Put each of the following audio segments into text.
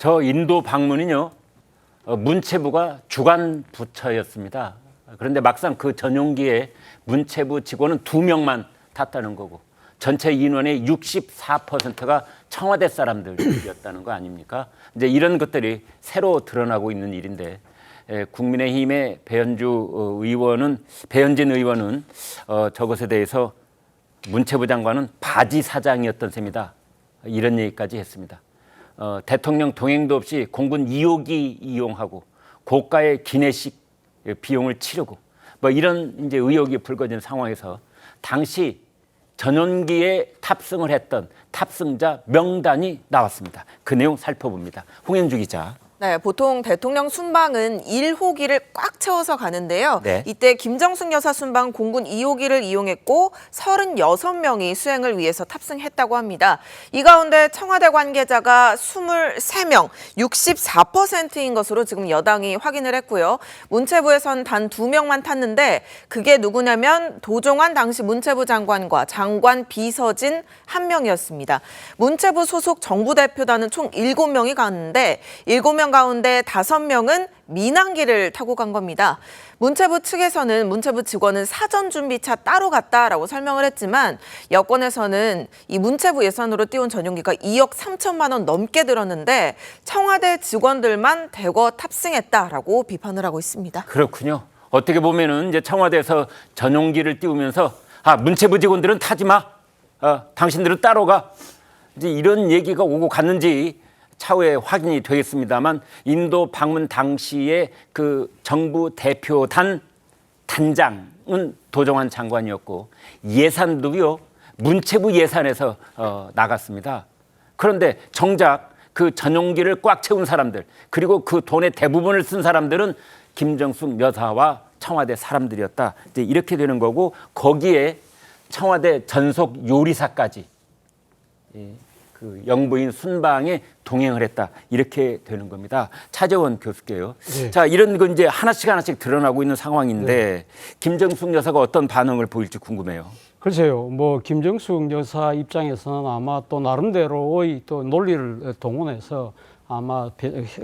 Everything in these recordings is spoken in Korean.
저 인도 방문은요, 문체부가 주관 부처였습니다. 그런데 막상 그 전용기에 문체부 직원은 2명만 탔다는 거고 전체 인원의 64%가 청와대 사람들이었다는 거 아닙니까? 이제 이런 것들이 새로 드러나고 있는 일인데 국민의힘의 배현진 의원은 저것에 대해서 문체부 장관은 바지 사장이었던 셈이다. 이런 얘기까지 했습니다. 대통령 동행도 없이 공군 2호기 이용하고 고가의 기내식 비용을 치르고 뭐 이런 이제 의혹이 불거진 상황에서 당시 전용기에 탑승을 했던 탑승자 명단이 나왔습니다. 그 내용 살펴봅니다. 홍현주 기자. 네, 보통 대통령 순방은 1호기를 꽉 채워서 가는데요. 네. 이때 김정숙 여사 순방 공군 2호기를 이용했고 36명이 수행을 위해서 탑승했다고 합니다. 이 가운데 청와대 관계자가 23명, 64%인 것으로 지금 여당이 확인을 했고요. 문체부에선 단 2명만 탔는데 그게 누구냐면 도종환 당시 문체부 장관과 장관 비서진 1명이었습니다. 문체부 소속 정부대표단은 총 7명이 갔는데 7명 가운데 5명은 민항기를 타고 간 겁니다. 문체부 측에서는 문체부 직원은 사전 준비차 따로 갔다라고 설명을 했지만 여권에서는 이 문체부 예산으로 띄운 전용기가 2억 3천만 원 넘게 들었는데 청와대 직원들만 대거 탑승했다라고 비판을 하고 있습니다. 그렇군요. 어떻게 보면은 이제 청와대에서 전용기를 띄우면서 문체부 직원들은 타지 마. 당신들은 따로 가. 이제 이런 얘기가 오고 갔는지 차후에 확인이 되겠습니다만 인도 방문 당시에 그 정부 대표단 단장은 도종환 장관이었고 예산도요 문체부 예산에서 나갔습니다. 그런데 정작 그 전용기를 꽉 채운 사람들 그리고 그 돈의 대부분을 쓴 사람들은 김정숙 여사와 청와대 사람들이었다. 이제 이렇게 되는 거고 거기에 청와대 전속 요리사까지 그 영부인 순방에 동행을 했다. 이렇게 되는 겁니다. 차재원 교수께요. 네. 자, 이런 건 이제 하나씩 드러나고 있는 상황인데 네. 김정숙 여사가 어떤 반응을 보일지 궁금해요. 글쎄요, 뭐 김정숙 여사 입장에서는 아마 또 나름대로의 또 논리를 동원해서 아마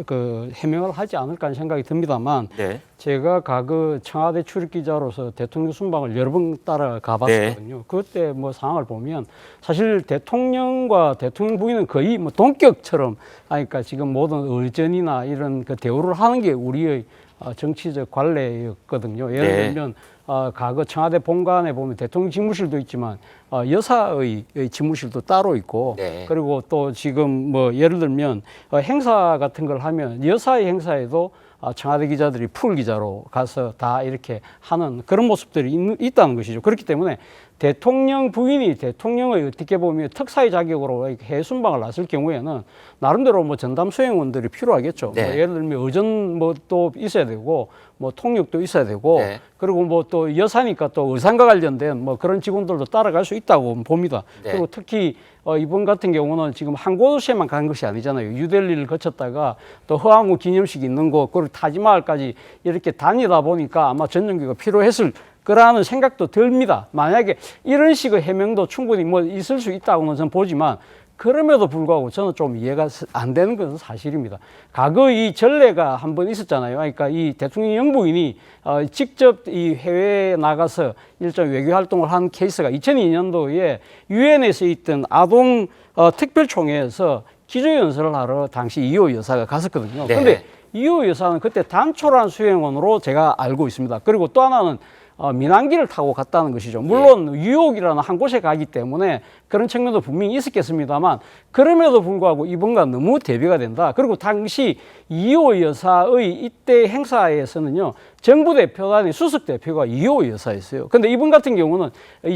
그 해명을 하지 않을까 하는 생각이 듭니다만 네. 제가 그 청와대 출입 기자로서 대통령 순방을 여러 번 따라가 봤거든요. 네. 그때 뭐 상황을 보면 사실 대통령과 대통령 부인은 거의 뭐 동격처럼 그러니까 지금 모든 의전이나 이런 그 대우를 하는 게 우리의 정치적 관례였거든요. 예를 네. 들면 과거 청와대 본관에 보면 대통령 집무실도 있지만 여사의 집무실도 따로 있고 네. 그리고 또 지금 뭐 예를 들면 행사 같은 걸 하면 여사의 행사에도 청와대 기자들이 풀 기자로 가서 다 이렇게 하는 그런 모습들이 있다는 것이죠. 그렇기 때문에 대통령 부인이 대통령의 어떻게 보면 특사의 자격으로 해외 순방을 나설 경우에는 나름대로 뭐 전담 수행원들이 필요하겠죠. 네. 뭐 예를 들면 의전 뭐 또 있어야 되고 뭐 통역도 있어야 되고 네. 그리고 뭐 또 여사니까 또 의상과 관련된 뭐 그런 직원들도 따라갈 수 있다고 봅니다. 네. 그리고 특히 이번 같은 경우는 지금 한 곳에만 간 것이 아니잖아요. 뉴델리를 거쳤다가 또 허황우 기념식 있는 곳, 그리고 타지마할까지 이렇게 다니다 보니까 아마 전용기가 필요했을 거라는 생각도 듭니다. 만약에 이런 식의 해명도 충분히 뭐 있을 수 있다고는 저는 보지만 그럼에도 불구하고 저는 좀 이해가 안 되는 것은 사실입니다. 과거 이 전례가 한 번 있었잖아요. 그러니까 이 대통령 영부인이 직접 이 해외에 나가서 일종 외교 활동을 한 케이스가 2002년도에 유엔에서 있던 아동 특별총회에서 기조연설을 하러 당시 이호 여사가 갔었거든요. 네. 그런데 이호 여사는 그때 단촐한 수행원으로 제가 알고 있습니다. 그리고 또 하나는 민항기를 타고 갔다는 것이죠. 물론 뉴욕이라는 한 곳에 가기 때문에 그런 측면도 분명히 있었겠습니다만 그럼에도 불구하고 이번과 너무 대비가 된다. 그리고 당시 이호 여사의 이때 행사에서는요. 정부 대표단의 수석 대표가 이호 여사였어요. 근데 이번 같은 경우는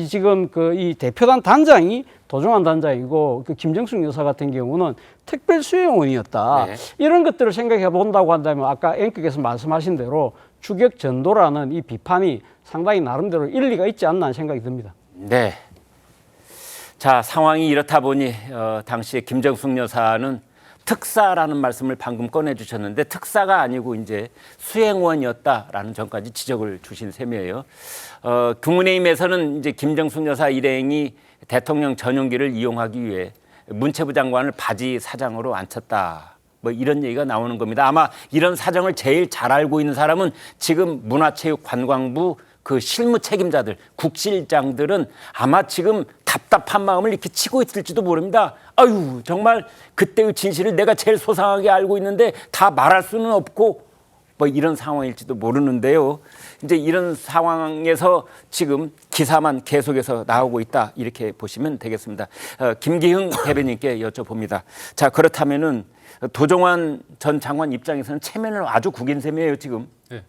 지금 이 대표단 단장이 도종환 단장이고 그 김정숙 여사 같은 경우는 특별 수행원이었다. 네. 이런 것들을 생각해 본다고 한다면 아까 앵커께서 말씀하신 대로 추격 전도라는 이 비판이 상당히 나름대로 일리가 있지 않나 하는 생각이 듭니다. 네. 자, 상황이 이렇다 보니 당시에 김정숙 여사는 특사라는 말씀을 방금 꺼내주셨는데 특사가 아니고 이제 수행원이었다라는 점까지 지적을 주신 셈이에요. 국민의힘에서는 이제 김정숙 여사 일행이 대통령 전용기를 이용하기 위해 문체부 장관을 바지 사장으로 앉혔다. 뭐 이런 얘기가 나오는 겁니다. 아마 이런 사정을 제일 잘 알고 있는 사람은 지금 문화체육관광부 그 실무 책임자들, 국실장들은 아마 지금 답답한 마음을 이렇게 치고 있을지도 모릅니다. 아유, 정말 그때의 진실을 내가 제일 소상하게 알고 있는데 다 말할 수는 없고 뭐 이런 상황일지도 모르는데요. 이제 이런 상황에서 지금 기사만 계속해서 나오고 있다 이렇게 보시면 되겠습니다. 김기흥 대변인께 여쭤봅니다. 자, 그렇다면은 도종환 전 장관 입장에서는 체면을 아주 구긴 셈이에요 지금. 네.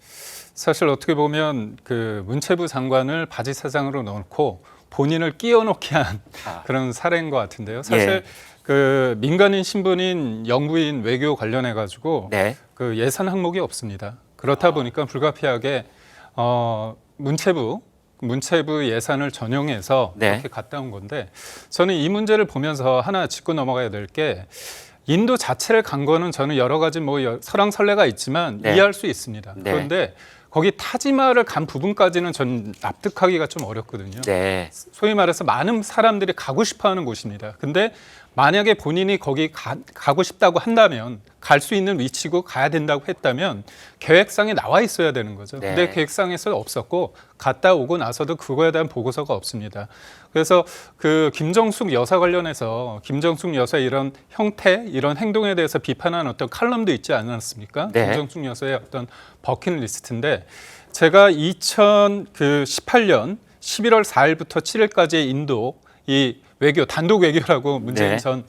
사실 어떻게 보면 그 문체부 장관을 바지 사장으로 넣고 본인을 끼워넣게 한 그런 사례인 것 같은데요. 사실 예. 그 민간인 신분인 영부인 외교 관련해 가지고 네. 그 예산 항목이 없습니다. 그렇다 보니까 불가피하게 문체부 예산을 전용해서 네. 이렇게 갔다 온 건데 저는 이 문제를 보면서 하나 짚고 넘어가야 될 게 인도 자체를 간 거는 저는 여러 가지 뭐 설왕설래가 있지만 네. 이해할 수 있습니다. 네. 그런데 거기 타지마할을 간 부분까지는 전 납득하기가 좀 어렵거든요. 네. 소위 말해서 많은 사람들이 가고 싶어하는 곳입니다. 근데 만약에 본인이 거기 가고 싶다고 한다면 갈 수 있는 위치고 가야 된다고 했다면 계획상에 나와 있어야 되는 거죠. 네. 근데 계획상에서 없었고 갔다 오고 나서도 그거에 대한 보고서가 없습니다. 그래서 그 김정숙 여사 관련해서 김정숙 여사의 이런 형태, 이런 행동에 대해서 비판하는 어떤 칼럼도 있지 않았습니까? 네. 김정숙 여사의 어떤 버킷리스트인데 제가 2018년 11월 4일부터 7일까지의 인도 이 외교, 단독 외교라고 문재인 네. 전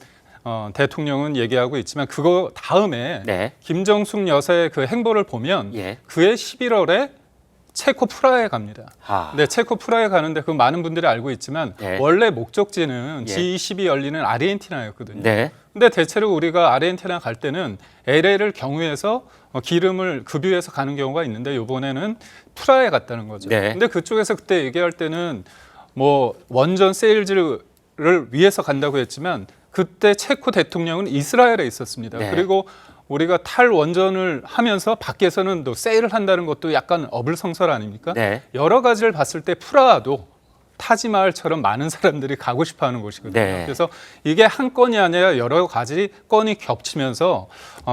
대통령은 얘기하고 있지만 그거 다음에 네. 김정숙 여사의 그 행보를 보면 예. 그해 11월에 체코 프라하에 갑니다. 아. 네, 체코 프라하에 가는데 그 많은 분들이 알고 있지만 네. 원래 목적지는 예. G20이 열리는 아르헨티나였거든요. 네. 근데 대체로 우리가 아르헨티나 갈 때는 LA를 경유해서 기름을 급유해서 가는 경우가 있는데 이번에는 프라하에 갔다는 거죠. 네. 근데 그쪽에서 그때 얘기할 때는 뭐 원전 세일즈를 위해서 간다고 했지만 그때 체코 대통령은 이스라엘에 있었습니다. 네. 그리고 우리가 탈원전을 하면서 밖에서는 또 세일을 한다는 것도 약간 어불성설 아닙니까? 네. 여러 가지를 봤을 때 프라하도 타지마할처럼 많은 사람들이 가고 싶어하는 곳이거든요. 네. 그래서 이게 한 건이 아니라 여러 가지 건이 겹치면서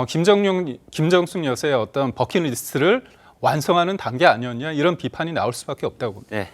김정숙 여사의 어떤 버킷리스트를 완성하는 단계 아니었냐 이런 비판이 나올 수밖에 없다고 봅니다. 네.